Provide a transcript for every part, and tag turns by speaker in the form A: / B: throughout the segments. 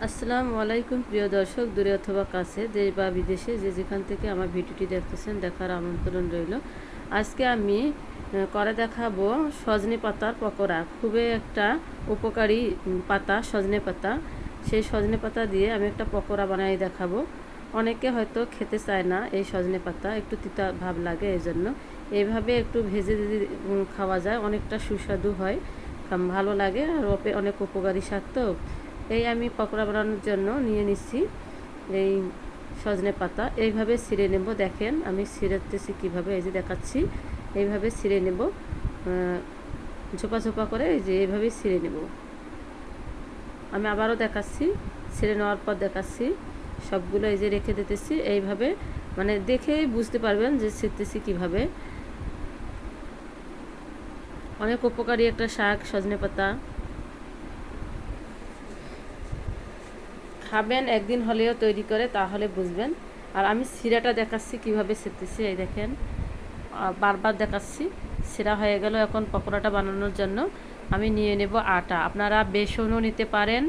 A: আসসালামু আলাইকুম প্রিয় দর্শক, দূরে অথবা কাছে, দেশ বা বিদেশে যে যেখান থেকে আমার ভিডিওটি দেখতেছেন দেখার আমন্ত্রণ রইল। আজকে আমি করে দেখাবো সজনে পাতার পকোড়া। খুবই একটা উপকারী পাতা সজনে পাতা। সেই সজনে পাতা দিয়ে আমি একটা পকোড়া বানাই দেখাবো। অনেকে হয়তো খেতে চায় না এই সজনে পাতা, একটু তিতা ভাব লাগে, এই জন্য এইভাবে একটু ভেজে যদি খাওয়া যায় অনেকটা সুস্বাদু হয়, ভালো লাগে, আর অনেক উপকারী শাক তো। এই আমি পকোড়া বানানোর জন্য নিয়ে নিচ্ছি এই সজনে পাতা। এইভাবে ছিঁড়ে নেব। দেখেন আমি ছিঁড়তেছি কীভাবে, এই যে দেখাচ্ছি, এইভাবে ছিঁড়ে নেব, ঝোপা ঝোপা করে, এই যে এইভাবেই ছিঁড়ে নেব। আমি আবারও দেখাচ্ছি, ছিঁড়ে নেওয়ার পর দেখাচ্ছি সবগুলো এই যে রেখে দিতেছি। এইভাবে মানে দেখেই বুঝতে পারবেন যে ছিঁড়তেছি কীভাবে। অনেক উপকারী একটা শাক সজনে পাতা, খাবেন একদিন হলেও তৈরি করে, তাহলে বুঝবেন। আর আমি সিরাটা দেখাচ্ছি কিভাবে ছেড়তেছি, এই দেখেন, বারবার দেখাচ্ছি। সিরা হয়ে গেল। এখন পকোড়াটা বানানোর জন্য আমি নিয়ে নেব আটা। আপনারা বেসনও নিতে পারেন,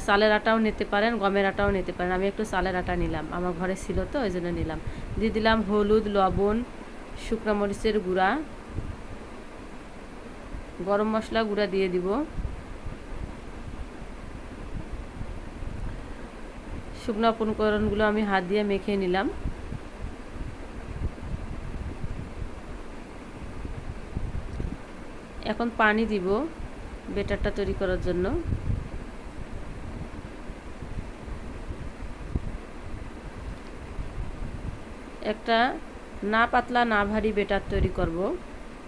A: চালের আটাও নিতে পারেন, গমের আটাও নিতে পারেন। আমি একটু চালের আটা নিলাম, আমার ঘরে ছিল তো ওই জন্য নিলাম। দিয়ে দিলাম হলুদ, লবণ, শুকনো মরিচের গুঁড়া, গরম মশলা গুঁড়া দিয়ে দিব, শুকনো উপকরণগুলো আমি হাত দিয়ে মেখে নিলাম। এখন পানি দিব বেটারটা তৈরি করার জন্য। একটা না পাতলা না ভারী বেটার তৈরি করব,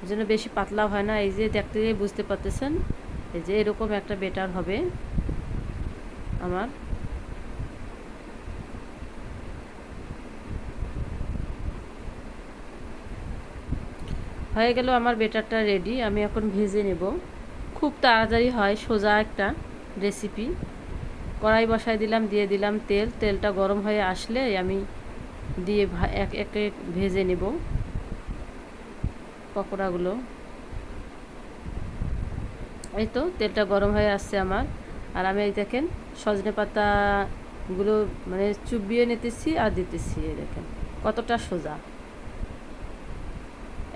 A: যেন বেশি পাতলা হয় না। এই যে দেখতে বুঝতে পারতেছেন, এই যে এরকম একটা বেটার হবে আমার। হয়ে গেল আমার বেটারটা রেডি। আমি এখন ভেজে নেব। খুব তাড়াতাড়ি হয়, সোজা একটা রেসিপি। কড়াই বসাই দিলাম, দিয়ে দিলাম তেল। তেলটা গরম হয়ে আসলে আমি দিয়ে এক এক ভেজে নেব পকোড়াগুলো। এই তো তেলটা গরম হয়ে আসছে আমার। আর আমি এই দেখেন সজনে পাতাগুলো মানে চুবিয়ে নিতেছি আর দিতেছি। এই দেখেন কতটা সোজা।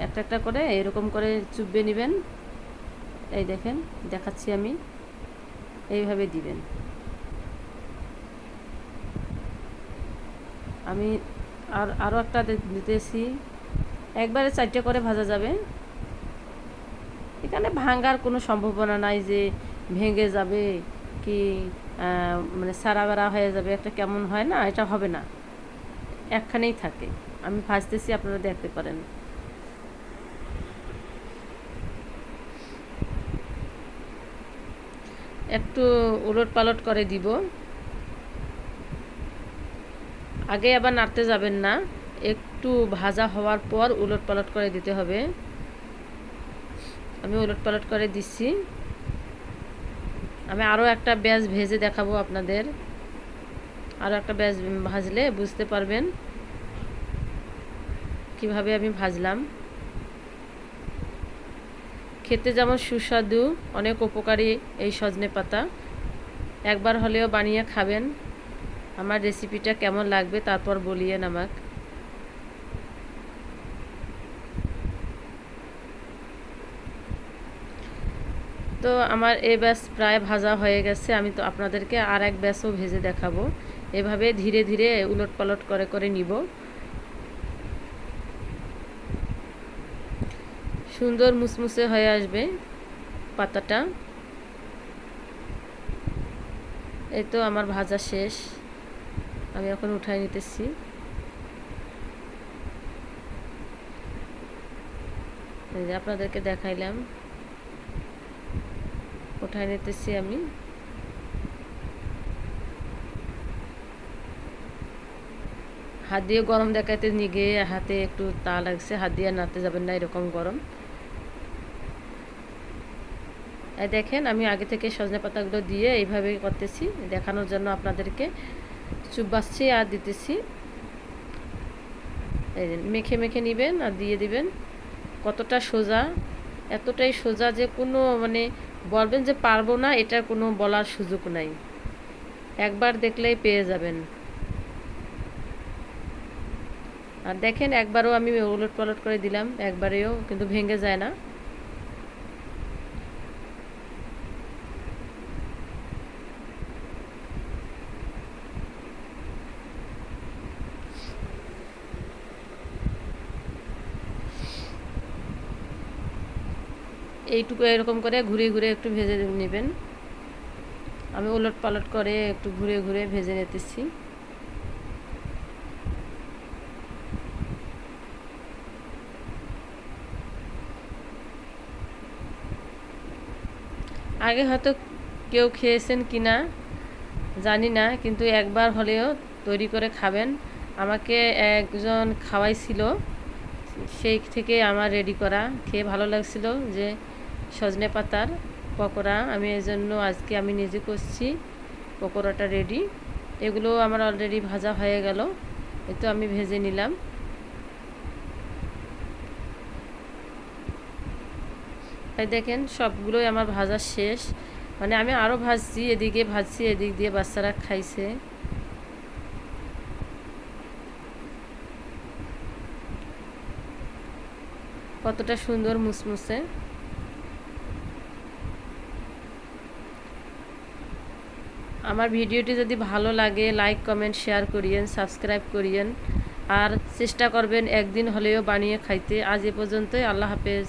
A: একটা একটা করে এরকম করে চুবিয়ে নেবেন। এই দেখেন দেখাচ্ছি আমি, এইভাবে দিবেন। আমি আরও একটা দিতেছি। একবারে 4টে করে ভাজা যাবে। এখানে ভাঙার কোনো সম্ভাবনা নাই যে ভেঙে যাবে কি মানে সারা বেড়া হয়ে যাবে, একটা কেমন হয় না, এটা হবে না, একখানেই থাকে। আমি ভাজতেছি, আপনারা দেখতে পারেন। একটু উলট পালট করে দিব। আগে আবার নাড়তে যাবেন না, একটু ভাজা হওয়ার পর উলট পালট করে দিতে হবে। আমি উলট পালট করে দিচ্ছি। আমি আরও একটা ব্যাচ ভেজে দেখাবো আপনাদের। আরও একটা ব্যাচ ভাজলে বুঝতে পারবেন কিভাবে আমি ভাজলাম। খেতে যেমন সুস্বাদু, অনেক উপকারী এই সজনে পাতা। একবার হলেও বানিয়ে খাবেন। আমার রেসিপিটা কেমন লাগবে তারপর বলিয়েন আমাকে। তো আমার এই ব্যাচ প্রায় ভাজা হয়ে গেছে। আমি তো আপনাদেরকে আর এক ব্যাচও ভেজে দেখাবো। এভাবে ধীরে ধীরে উলট পালট করে করে নিব। সুন্দর মুসমুসে হয়ে আসবে পাতাটা। এই তো আমার ভাজা শেষ। আমি এখন উঠাই নিতেছি। এই যে আপনাদেরকে দেখাইলাম, উঠাই নিতেছি আমি। হাত দিয়ে গরম দেখাইতে নিয়ে গিয়ে হাতে একটু তা লাগছে, হাত দিয়ে নাড়তে যাবেন না, এরকম গরম। এই দেখেন আমি আগে থেকে সজনে পাতাগুলো দিয়ে এইভাবে করতেছি, দেখানোর জন্য আপনাদেরকে। চুবাচ্ছি আর দিতেছি। এই মেখে মেখে নেবেন আর দিয়ে দিবেন। কতটা সোজা, এতটাই সোজা যে কোনো মানে বলবেন যে পারবো না, এটার কোনো বলার সুযোগ নাই। একবার দেখলেই পেয়ে যাবেন। আর দেখেন একবারও আমি উলট পালট করে দিলাম, একবারেও কিন্তু ভেঙে যায় না। এইটুকু এরকম করে ঘুরিয়ে ঘুরিয়ে একটু ভেজে নেবেন। আমি উলট পালট করে একটু ঘুরে ঘুরে ভেজে নিতেছি। আগে হয়তো কেউ খেয়েছেন কি না জানি না, কিন্তু একবার হলেও তৈরি করে খাবেন। আমাকে একজন খাওয়াইছিল, সেই থেকে আমার রেডি করা, খেয়ে ভালো লাগছিল যে সজনে পাতার পকোড়া। আমি এই জন্য আজকে আমি নিজে করছি, পকোড়াটা রেডি। এগুলো আমার অলরেডি ভাজা হয়ে গেল, এই তো আমি ভেজে নিলাম। তাই দেখেন সবগুলোই আমার ভাজা শেষ, মানে আমি আরও ভাজছি, এদিকে ভাজছি, এদিক দিয়ে বাচ্চারা খাইছে। কতটা সুন্দর মুসমুসে। আমার ভিডিওটি যদি ভালো লাগে লাইক কমেন্ট শেয়ার করিয়েন, সাবস্ক্রাইব করিয়েন, আর চেষ্টা করবেন একদিন হলেও বানিয়ে খাইতে। আজ এ পর্যন্তই, আল্লাহ হাফেজ।